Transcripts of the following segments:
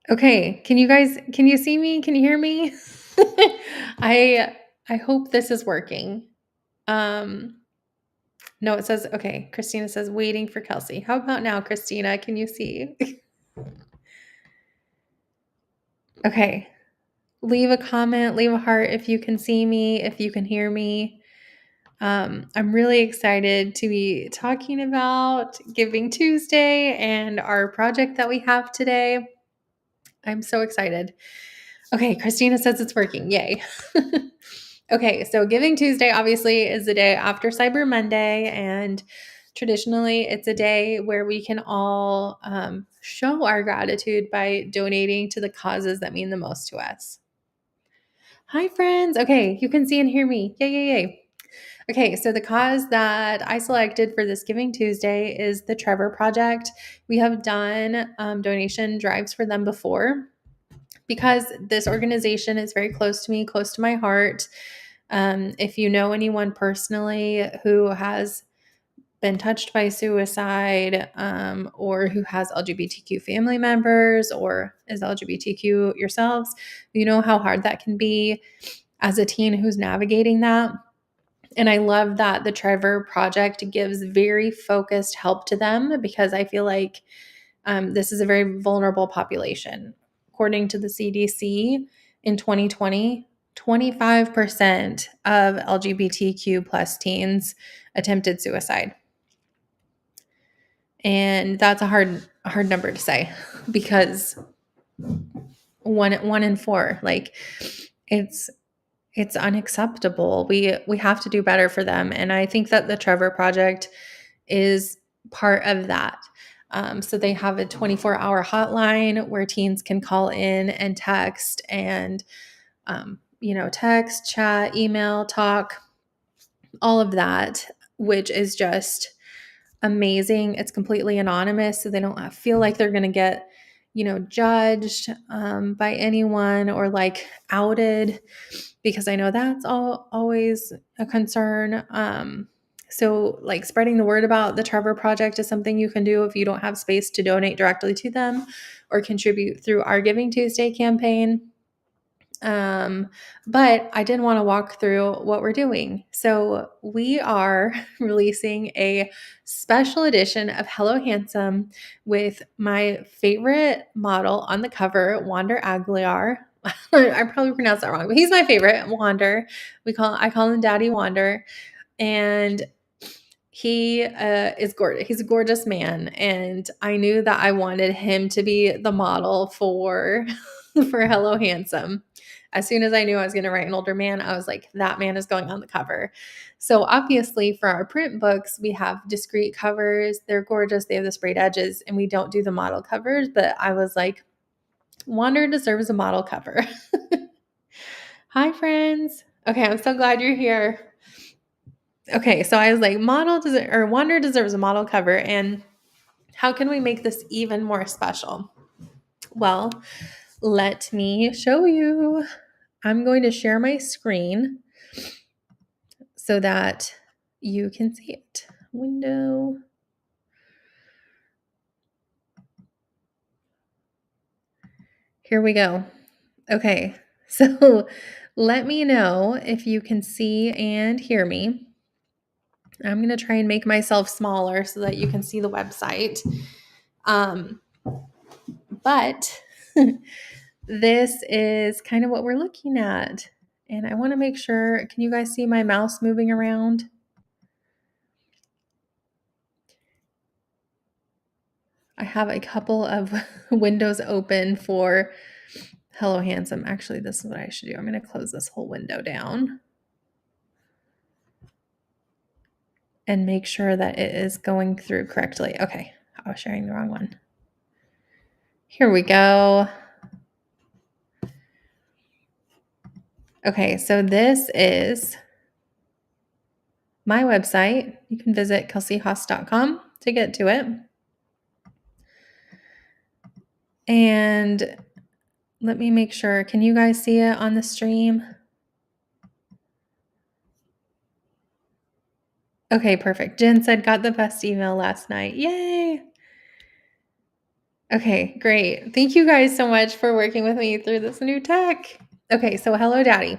Okay, can you see me? Can you hear me? I I hope this is working. Um, no, it says okay, Christina says waiting for Kelsey. How about now, Christina? Can you see? Okay. Leave a comment, leave a heart if you can see me, if you can hear me. I'm really excited to be talking about Giving Tuesday and our project that we have today. I'm so excited. Okay, Christina says it's working. Yay. Okay, so Giving Tuesday obviously is the day after Cyber Monday, and traditionally it's a day where we can all show our gratitude by donating to the causes that mean the most to us. Hi, friends. Okay, you can see and hear me. Yay, yay, yay. Okay, so the cause that I selected for this Giving Tuesday is the Trevor Project. We have done donation drives for them before because this organization is very close to me, close to my heart. If you know anyone personally who has been touched by suicide or who has LGBTQ family members or is LGBTQ yourselves, you know how hard that can be as a teen who's navigating that. And I love that the Trevor Project gives very focused help to them because I feel like this is a very vulnerable population. According to the CDC, in 2020, 25% of LGBTQ plus teens attempted suicide. And that's a hard number to say because one in four, like it's unacceptable. We have to do better for them. And I think that the Trevor Project is part of that. So they have a 24-hour hotline where teens can call in and text and, text, chat, email, talk, all of that, which is just amazing. It's completely anonymous, so they don't feel like they're going to get, judged by anyone or like outed because I know that's always a concern. So, like spreading the word about the Trevor Project is something you can do if you don't have space to donate directly to them or contribute through our Giving Tuesday campaign. But I did want to walk through what we're doing. So, we are releasing a special edition of Hello Handsome with my favorite model on the cover, Wander Aguilar. I probably pronounced that wrong, but he's my favorite, Wander. I call him Daddy Wander, and he is gorgeous. He's a gorgeous man, and I knew that I wanted him to be the model for for Hello Handsome. As soon as I knew I was going to write an older man, I was like, that man is going on the cover. So obviously, for our print books, we have discreet covers. They're gorgeous. They have the sprayed edges, and we don't do the model covers. But I was like, Wander deserves a model cover. Hi, friends. Okay, I'm so glad you're here. Okay, so I was like, Wander deserves a model cover, and how can we make this even more special? Well, let me show you. I'm going to share my screen so that you can see it. Window. Here we go. Okay, so let me know if you can see and hear me. I'm going to try and make myself smaller so that you can see the website. But this is kind of what we're looking at. And I want to make sure, can you guys see my mouse moving around? I have a couple of windows open for Hello Handsome. Actually, this is what I should do. I'm going to close this whole window down and make sure that it is going through correctly. Okay, I was sharing the wrong one. Here we go. Okay, so this is my website. You can visit kelseyhaas.com to get to it. And let me make sure. Can you guys see it on the stream? Okay, perfect. Jen said, got the best email last night. Yay! Okay, great. Thank you guys so much for working with me through this new tech. Okay, so Hello Daddy.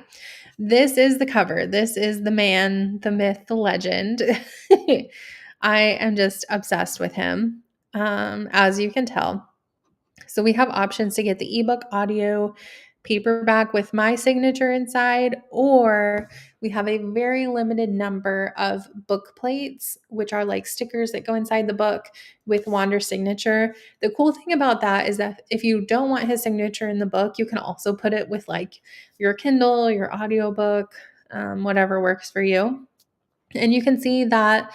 This is the cover. This is the man, the myth, the legend. I am just obsessed with him, as you can tell. So we have options to get the ebook, audio, paperback with my signature inside, or we have a very limited number of book plates, which are like stickers that go inside the book with Wander's signature. The cool thing about that is that if you don't want his signature in the book, you can also put it with like your Kindle, your audiobook, whatever works for you. And you can see that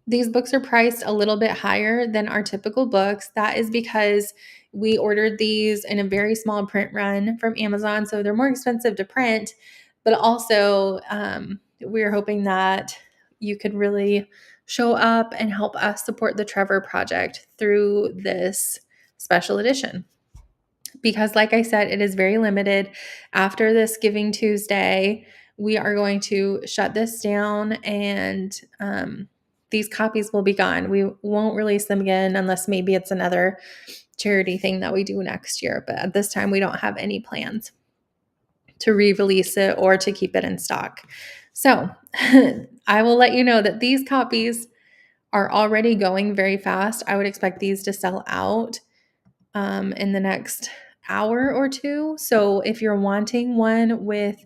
these books are priced a little bit higher than our typical books. That is because we ordered these in a very small print run from Amazon. So they're more expensive to print, but also we're hoping that you could really show up and help us support the Trevor Project through this special edition. Because, like I said, it is very limited. After this Giving Tuesday, we are going to shut this down and these copies will be gone. We won't release them again unless maybe it's another charity thing that we do next year. But at this time, we don't have any plans to re-release it or to keep it in stock. So I will let you know that these copies are already going very fast. I would expect these to sell out in the next hour or two. So if you're wanting one with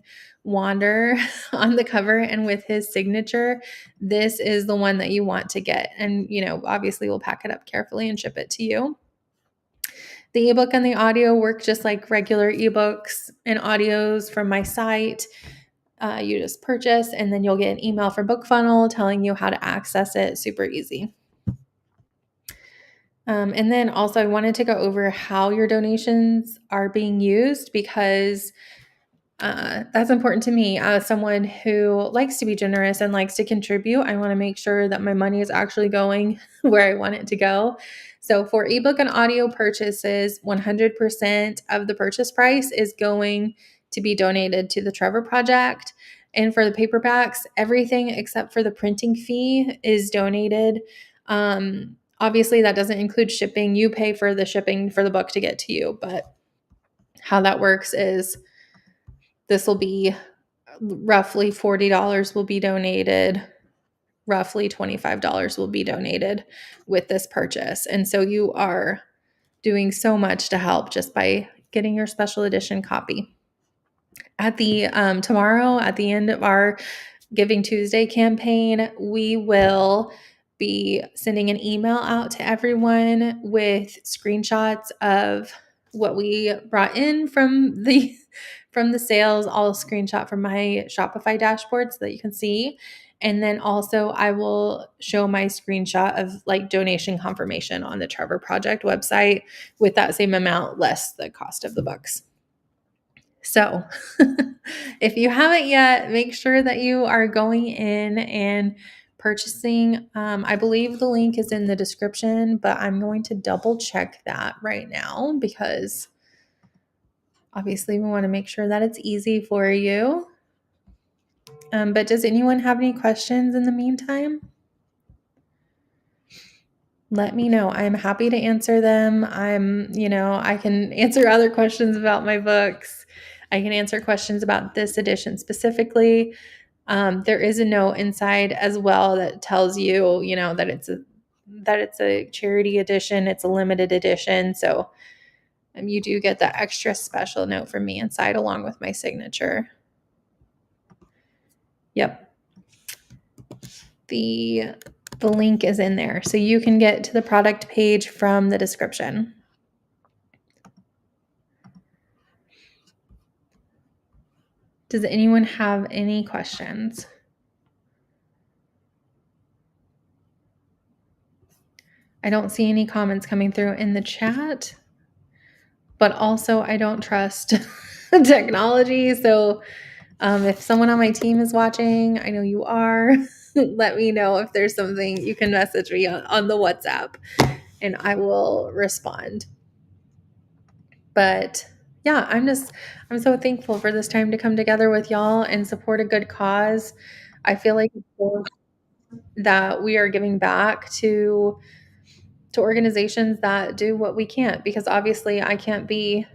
Wander on the cover and with his signature, this is the one that you want to get. And, obviously we'll pack it up carefully and ship it to you. The ebook and the audio work just like regular ebooks and audios from my site. You just purchase and then you'll get an email from BookFunnel telling you how to access it. Super easy. And then also, I wanted to go over how your donations are being used because that's important to me as someone who likes to be generous and likes to contribute. I want to make sure that my money is actually going where I want it to go. So for ebook and audio purchases, 100% of the purchase price is going to be donated to the Trevor Project. And for the paperbacks, everything except for the printing fee is donated. Obviously, that doesn't include shipping. You pay for the shipping for the book to get to you. But how that works is this will be roughly $40 will be donated. Roughly $25 will be donated with this purchase. And so you are doing so much to help just by getting your special edition copy. At the tomorrow, at the end of our Giving Tuesday campaign, we will be sending an email out to everyone with screenshots of what we brought in from the sales. I'll screenshot from my Shopify dashboard so that you can see. And then also I will show my screenshot of like donation confirmation on the Trevor Project website with that same amount less the cost of the books. So if you haven't yet, make sure that you are going in and purchasing. I believe the link is in the description, but I'm going to double check that right now because obviously we want to make sure that it's easy for you. But does anyone have any questions in the meantime? Let me know. I'm happy to answer them. I can answer other questions about my books. I can answer questions about this edition specifically. There is a note inside as well that tells you, that it's a charity edition. It's a limited edition. So you do get that extra special note from me inside along with my signature. Yep. The link is in there. So you can get to the product page from the description. Does anyone have any questions? I don't see any comments coming through in the chat, but also I don't trust technology. So if someone on my team is watching, I know you are, let me know if there's something. You can message me on the WhatsApp and I will respond. But yeah, I'm so thankful for this time to come together with y'all and support a good cause. I feel like that we are giving back to to organizations that do what we can't, because obviously I can't be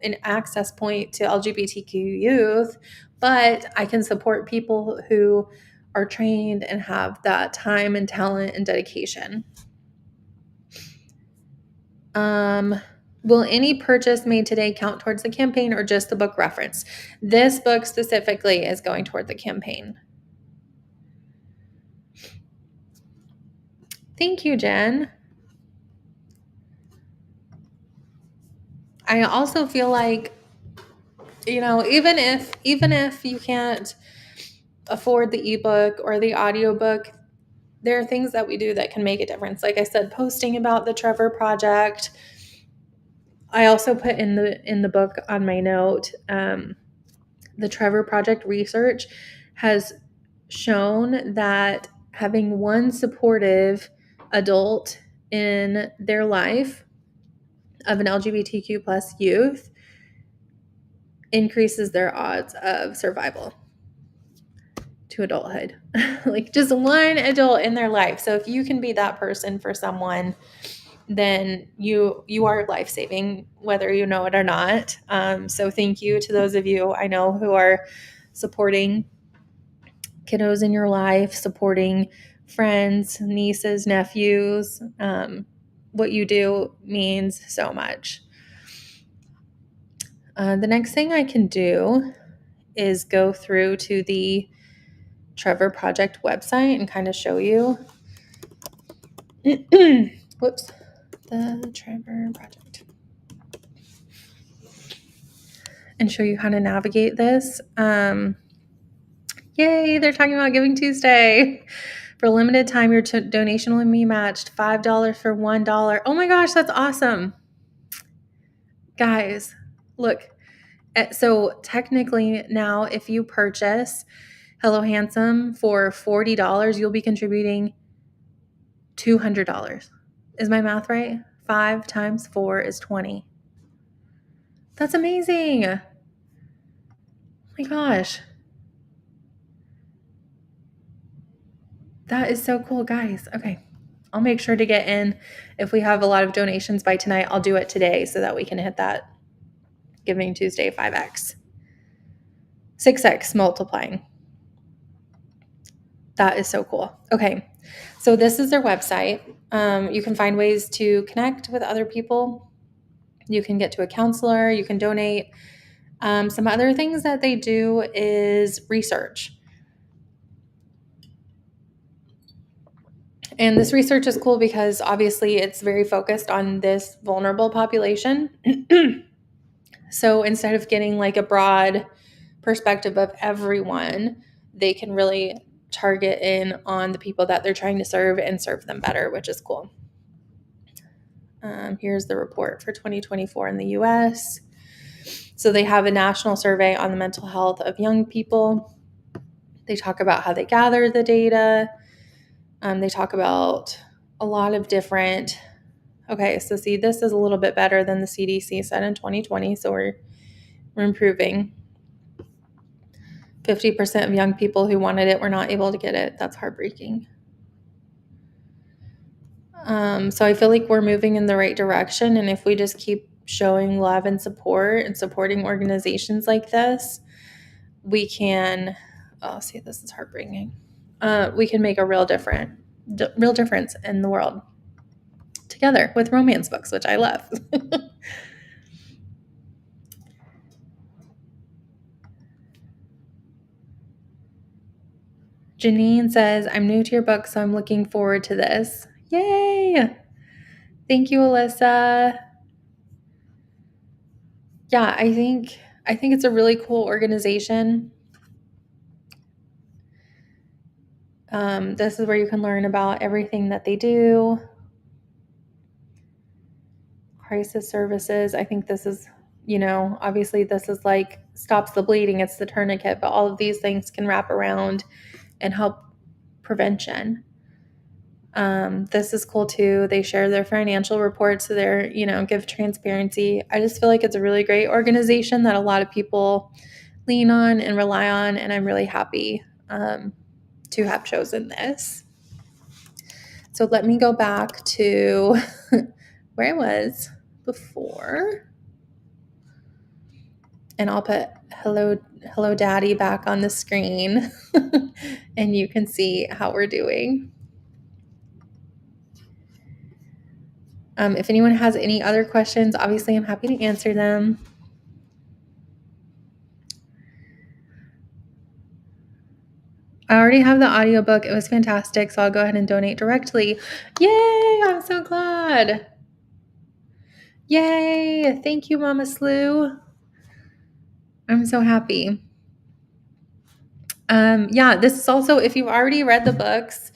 an access point to LGBTQ youth, but I can support people who are trained and have that time and talent and dedication. Will any purchase made today count towards the campaign or just the book reference? This book specifically is going toward the campaign. Thank you, Jen. I also feel like, even if you can't afford the ebook or the audiobook, there are things that we do that can make a difference. Like I said, posting about the Trevor Project. I also put in the book on my note, the Trevor Project research has shown that having one supportive adult in their life of an LGBTQ plus youth increases their odds of survival to adulthood. Like just one adult in their life. So if you can be that person for someone, then you are life-saving, whether you know it or not. So thank you to those of you I know who are supporting kiddos in your life, supporting friends, nieces, nephews. What you do means so much. The next thing I can do is go through to the Trevor Project website and kind of show you. Whoops. The Trevor Project. And show you how to navigate this. Yay, they're talking about Giving Tuesday. For a limited time, your donation will be matched $5 for $1. Oh my gosh, that's awesome. Guys, look. So technically now, if you purchase Hello Handsome for $40, you'll be contributing $200. Is my math right? 5 times 4 is 20. That's amazing. Oh my gosh. That is so cool, guys. Okay. I'll make sure to get in. If we have a lot of donations by tonight, I'll do it today so that we can hit that Giving Tuesday 5x. 6x multiplying. That is so cool. Okay. So this is their website. You can find ways to connect with other people. You can get to a counselor. You can donate. Some other things that they do is research. And this research is cool because obviously it's very focused on this vulnerable population. So instead of getting like a broad perspective of everyone, they can really target in on the people that they're trying to serve and serve them better, which is cool. Here's the report for 2024 in the US. So they have a national survey on the mental health of young people. They talk about how they gather the data. They talk about a lot of different. Okay, so see, this is a little bit better than the CDC said in 2020. So we're improving. 50% of young people who wanted it were not able to get it. That's heartbreaking. So I feel like we're moving in the right direction. And if we just keep showing love and support and supporting organizations like this, we can, oh, see, this is heartbreaking. We can make a real difference in the world together with romance books, which I love. Janine says, I'm new to your book, so I'm looking forward to this. Yay! Thank you, Alyssa. Yeah, I think it's a really cool organization. This is where you can learn about everything that they do. Crisis services. I think this is, obviously this is like stops the bleeding. It's the tourniquet, but all of these things can wrap around and help prevention. This is cool too. They share their financial reports, so they're, give transparency. I just feel like it's a really great organization that a lot of people lean on and rely on, and I'm really happy to have chosen this. So So let me go back to where I was before. And I'll put hello daddy back on the screen and you can see how we're doing. If anyone has any other questions, obviously I'm happy to answer them. I already have the audiobook. It was fantastic, so I'll go ahead and donate directly. Yay! I'm so glad. Yay! Thank you, Mama Slew. I'm so happy. Yeah, this is also, if you've already read the books,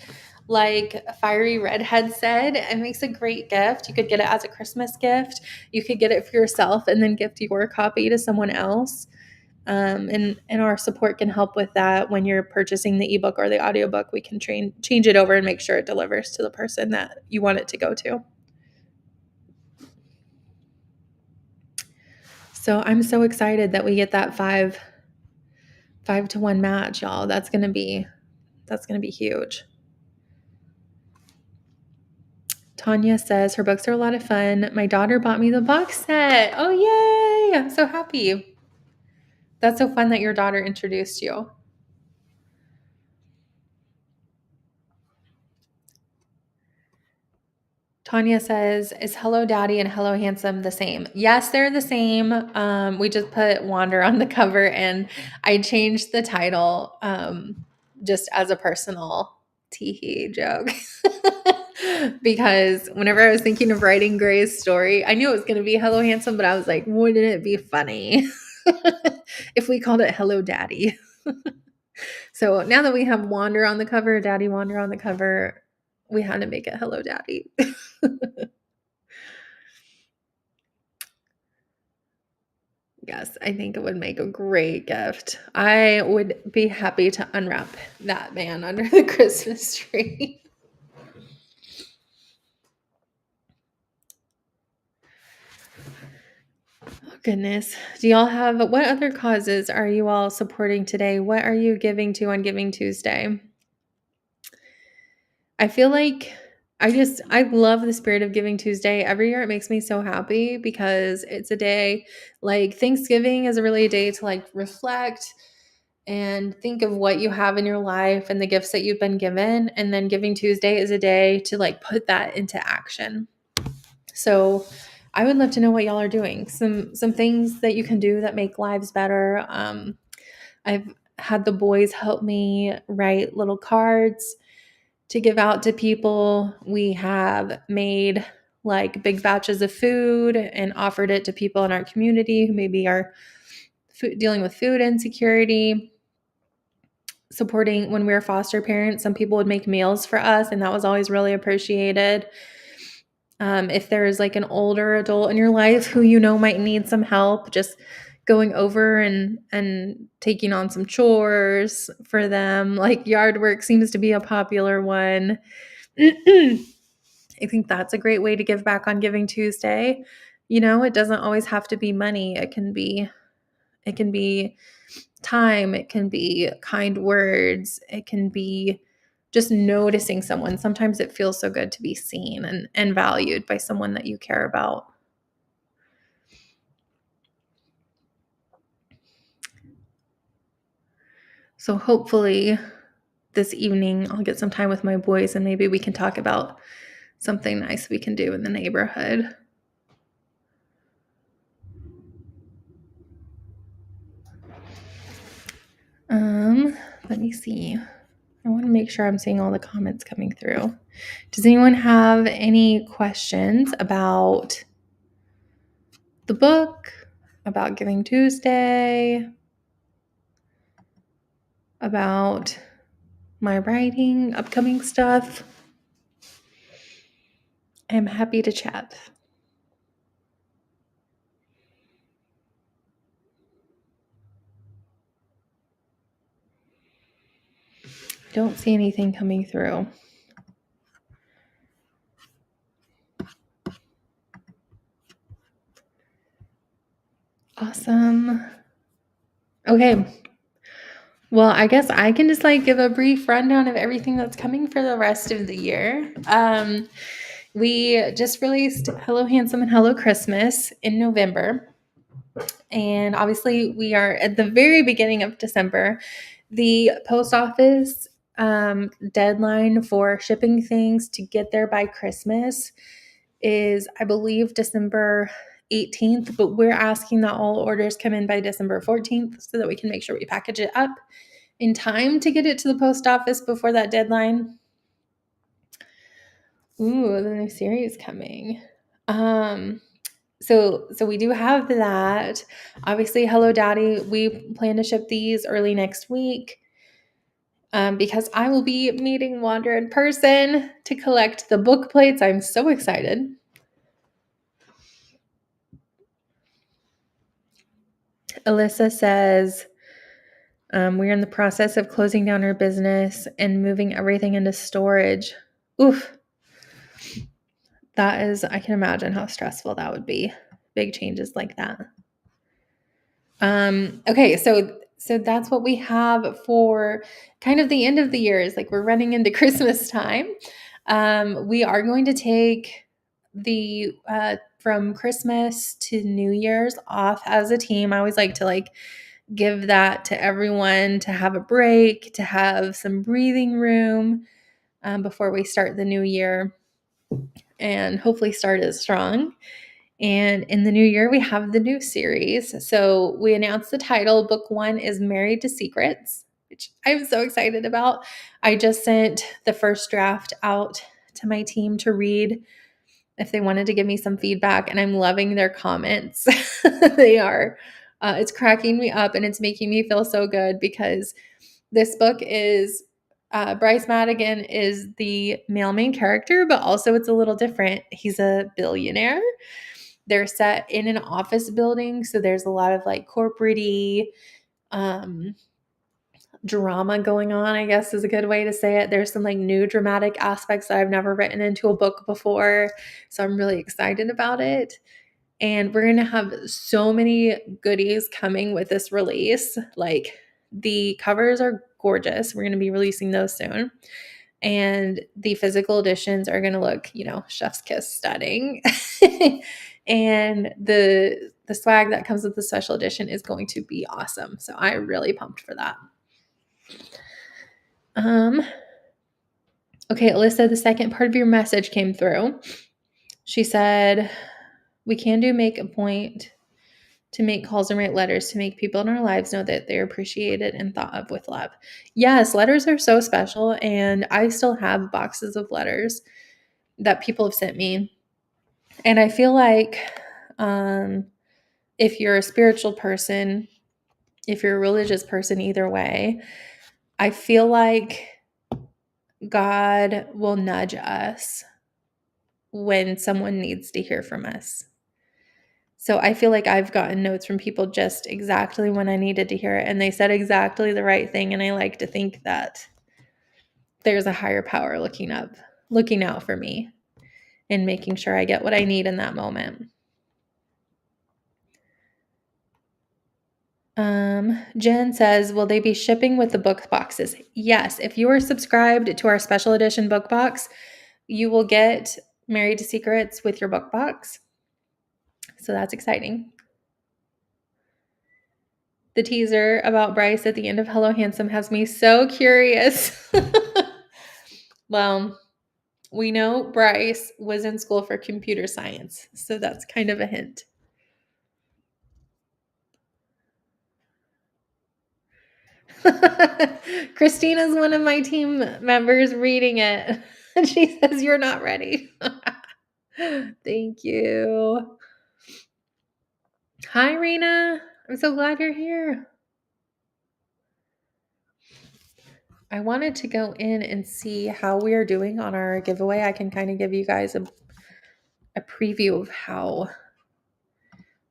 like Fiery Redhead said, it makes a great gift. You could get it as a Christmas gift. You could get it for yourself and then gift your copy to someone else. And our support can help with that. When you're purchasing the ebook or the audiobook, we can change it over and make sure it delivers to the person that you want it to go to. So I'm so excited that we get that 5-to-1 match, y'all. That's gonna be huge. Tanya says her books are a lot of fun. My daughter bought me the box set. Oh, yay! I'm so happy. That's so fun that your daughter introduced you. Tanya says, is Hello Daddy and Hello Handsome the same? Yes, they're the same. We just put Wander on the cover and I changed the title just as a personal tee-hee joke. Because whenever I was thinking of writing Gray's story, I knew it was going to be Hello Handsome, but I was like, wouldn't it be funny if we called it Hello Daddy? So now that we have Wander on the cover, Daddy Wander on the cover, we had to make it Hello Daddy. Yes, I think it would make a great gift. I would be happy to unwrap that man under the Christmas tree. Oh, goodness. Do y'all have, what other causes are you all supporting today? What are you giving to on Giving Tuesday? I feel like I love the spirit of Giving Tuesday. Every year it makes me so happy because it's a day, like Thanksgiving is really a day to like reflect and think of what you have in your life and the gifts that you've been given. And then Giving Tuesday is a day to like put that into action. So I would love to know what y'all are doing. Some things that you can do that make lives better. I've had the boys help me write little cards to give out to people. We have made like big batches of food and offered it to people in our community who maybe are dealing with food insecurity. Supporting when we were foster parents, some people would make meals for us, and that was always really appreciated. If there's like an older adult in your life who you know might need some help, just going over and taking on some chores for them, like yard work seems to be a popular one. I think that's a great way to give back on Giving Tuesday. You know, it doesn't always have to be money. It can be time, it can be kind words, it can be just noticing someone. Sometimes it feels so good to be seen and valued by someone that you care about. So hopefully this evening I'll get some time with my boys and maybe we can talk about something nice we can do in the neighborhood. Let me see. I want to make sure I'm seeing all the comments coming through. Does anyone have any questions about the book, about Giving Tuesday, about my writing, upcoming stuff? I'm happy to chat. Don't see anything coming through. Awesome. Okay. Well, I guess I can just like give a brief rundown of everything that's coming for the rest of the year. We just released Hello Handsome and Hello Christmas in November. And obviously, we are at the very beginning of December. The post office deadline for shipping things to get there by Christmas is, I believe, December 18th, but we're asking that all orders come in by December 14th so that we can make sure we package it up in time to get it to the post office before that deadline. Ooh, the new series coming. So we do have that. Obviously, Hello Daddy, we plan to ship these early next week. Because I will be meeting Wander in person to collect the book plates. I'm so excited. Alyssa says, we're in the process of closing down our business and moving everything into storage. Oof. That is, I can imagine how stressful that would be. Big changes like that. Okay, so that's what we have for kind of the end of the year. Is like we're running into Christmas time. We are going to take the from Christmas to New Year's off as a team. I always like to like give that to everyone to have a break, to have some breathing room before we start the new year, and hopefully start it strong. And in the new year, we have the new series. So we announced the title. Book 1 is Married to Secrets, which I'm so excited about. I just sent the first draft out to my team to read if they wanted to give me some feedback, and I'm loving their comments. They are. It's cracking me up, and it's making me feel so good because this book is Bryce Madigan is the male main character, but also it's a little different. He's a billionaire. They're set in an office building, so there's a lot of like corporate-y drama going on, I guess is a good way to say it. There's some like new dramatic aspects that I've never written into a book before, so I'm really excited about it. And we're going to have so many goodies coming with this release. Like the covers are gorgeous. We're going to be releasing those soon. And the physical editions are going to look, chef's kiss stunning. And the swag that comes with the special edition is going to be awesome. So I'm really pumped for that. Okay, Alyssa, the second part of your message came through. She said, we can make a point to make calls and write letters to make people in our lives know that they're appreciated and thought of with love. Yes, letters are so special, and I still have boxes of letters that people have sent me. And I feel like if you're a spiritual person, if you're a religious person, either way, I feel like God will nudge us when someone needs to hear from us. So I feel like I've gotten notes from people just exactly when I needed to hear it, and they said exactly the right thing. And I like to think that there's a higher power looking out for me and making sure I get what I need in that moment. Jen says, will they be shipping with the book boxes? Yes. If you are subscribed to our special edition book box, you will get Married to Secrets with your book box. So that's exciting. The teaser about Bryce at the end of Hello Handsome has me so curious. Well, we know Bryce was in school for computer science, so that's kind of a hint. Christina's one of my team members reading it, and she says, you're not ready. Thank you. Hi, Rena. I'm so glad you're here. I wanted to go in and see how we are doing on our giveaway. I can kind of give you guys a preview of how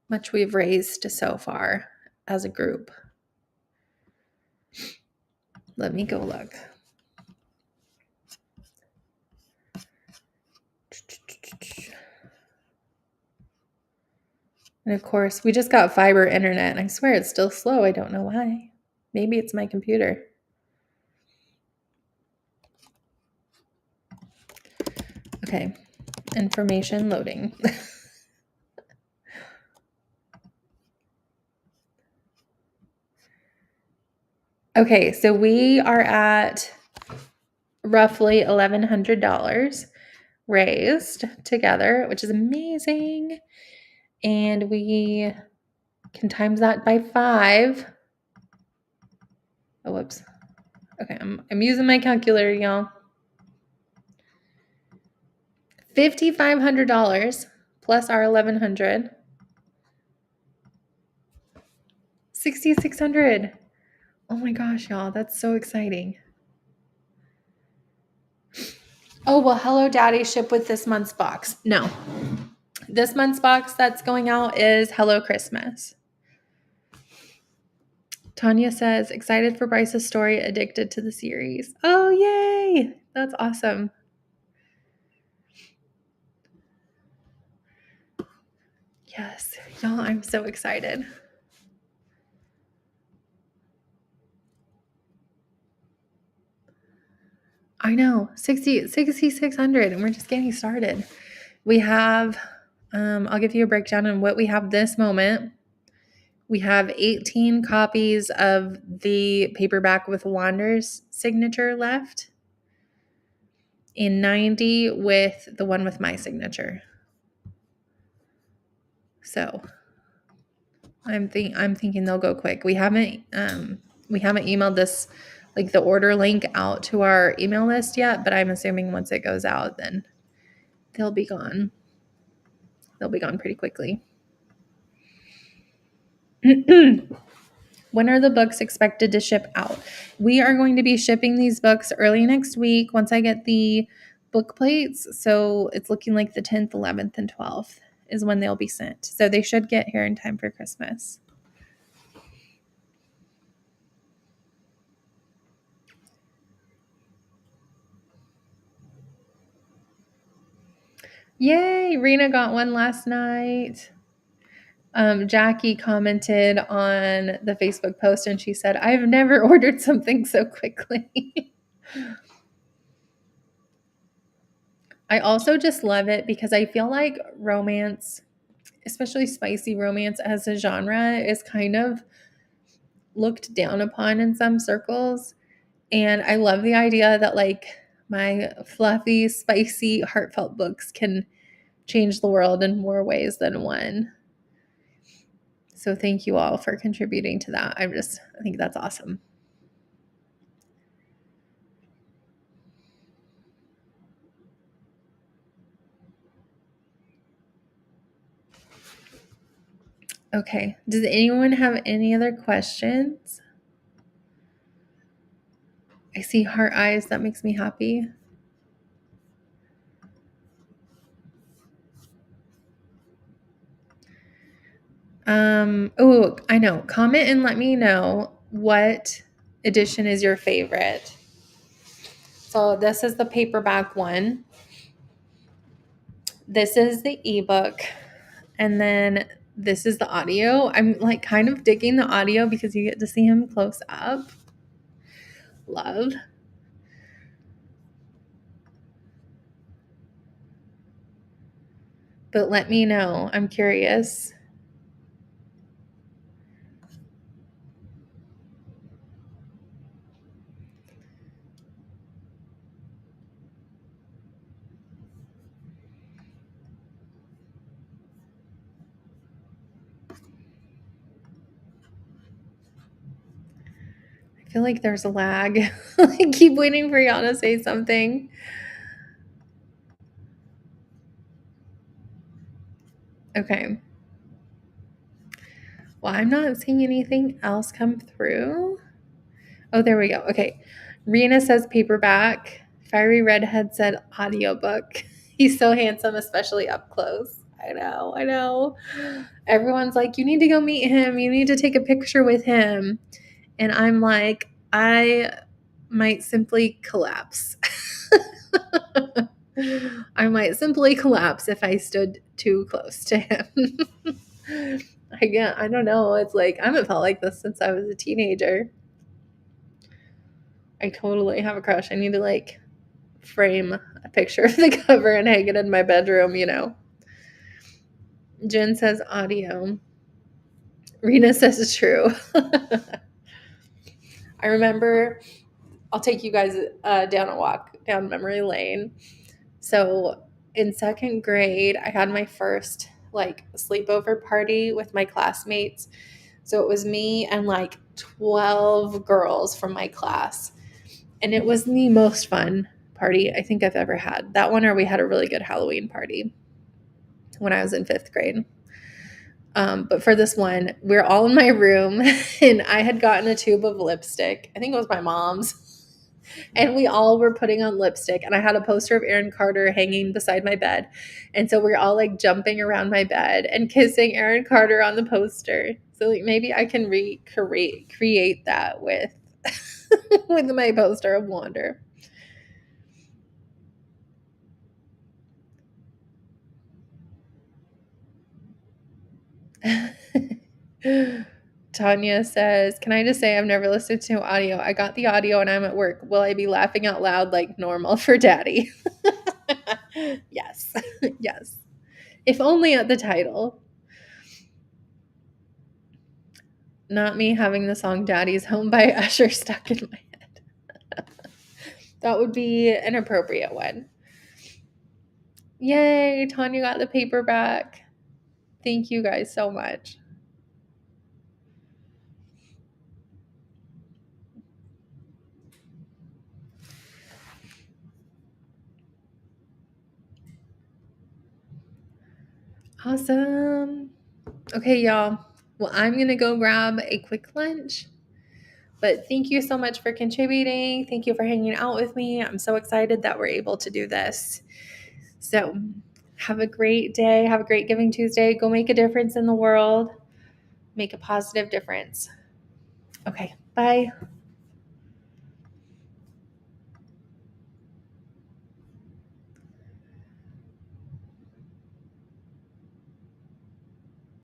much we've raised so far as a group. Let me go look. And of course, we just got fiber internet, and I swear it's still slow. I don't know why. Maybe it's my computer. Okay, information loading. Okay, so we are at roughly $1,100 raised together, which is amazing. And we can times that by 5. Oh, whoops. Okay, I'm using my calculator, y'all. $5,500 plus our $1,100. $6,600. Oh my gosh, y'all, that's so exciting. Oh, well, Hello Daddy ship with this month's box. No. This month's box that's going out is Hello Christmas. Tanya says, excited for Bryce's story, addicted to the series. Oh, yay. That's awesome. Yes, y'all, I'm so excited. I know, 6,600, and we're just getting started. We have, I'll give you a breakdown on what we have this moment. We have 18 copies of the paperback with Wander's signature left, and 90 with the one with my signature. So I'm thinking they'll go quick. We haven't emailed this, like, the order link out to our email list yet, but I'm assuming once it goes out, then they'll be gone. They'll be gone pretty quickly. When are the books expected to ship out? We are going to be shipping these books early next week once I get the book plates. So it's looking like the 10th, 11th, and 12th is when they'll be sent. So they should get here in time for Christmas. Yay! Rena got one last night. Jackie commented on the Facebook post and she said, I've never ordered something so quickly. I also just love it because I feel like romance, especially spicy romance as a genre, is kind of looked down upon in some circles. And I love the idea that, like, my fluffy, spicy, heartfelt books can change the world in more ways than one. So thank you all for contributing to that. I think that's awesome. Okay. Does anyone have any other questions? I see heart eyes. That makes me happy. Oh, I know. Comment and let me know what edition is your favorite. So this is the paperback one. This is the ebook. And then this is the audio. I'm like kind of digging the audio because you get to see him close up. Love. But let me know. I'm curious. I feel like there's a lag. I keep waiting for y'all to say something. Okay. Well, I'm not seeing anything else come through. Oh, there we go. Okay. Rena says paperback. Fiery Redhead said audiobook. He's so handsome, especially up close. I know. Everyone's like, you need to go meet him. You need to take a picture with him. And I'm like, I might simply collapse. I might simply collapse if I stood too close to him. I don't know. It's like, I haven't felt like this since I was a teenager. I totally have a crush. I need to like frame a picture of the cover and hang it in my bedroom, you know. Jen says audio. Rena says it's true. I remember, I'll take you guys down a walk down memory lane. So in second grade, I had my first like sleepover party with my classmates. So it was me and like 12 girls from my class. And it was the most fun party I think I've ever had. That one, or we had a really good Halloween party when I was in fifth grade. But for this one, we're all in my room and I had gotten a tube of lipstick. I think it was my mom's. And we all were putting on lipstick. And I had a poster of Aaron Carter hanging beside my bed. And so we're all like jumping around my bed and kissing Aaron Carter on the poster. So like maybe I can create that with with my poster of Wander. Tanya says, can I just say I've never listened to audio? I got the audio and I'm at work. Will I be laughing out loud like normal for daddy? Yes. Yes. If only at the title. Not me having the song Daddy's Home by Usher stuck in my head. That would be an appropriate one. Yay, Tanya got the paperback. Thank you guys so much. Awesome. Okay, y'all. Well, I'm going to go grab a quick lunch. But thank you so much for contributing. Thank you for hanging out with me. I'm so excited that we're able to do this. So have a great day. Have a great Giving Tuesday. Go make a difference in the world. Make a positive difference. Okay, bye.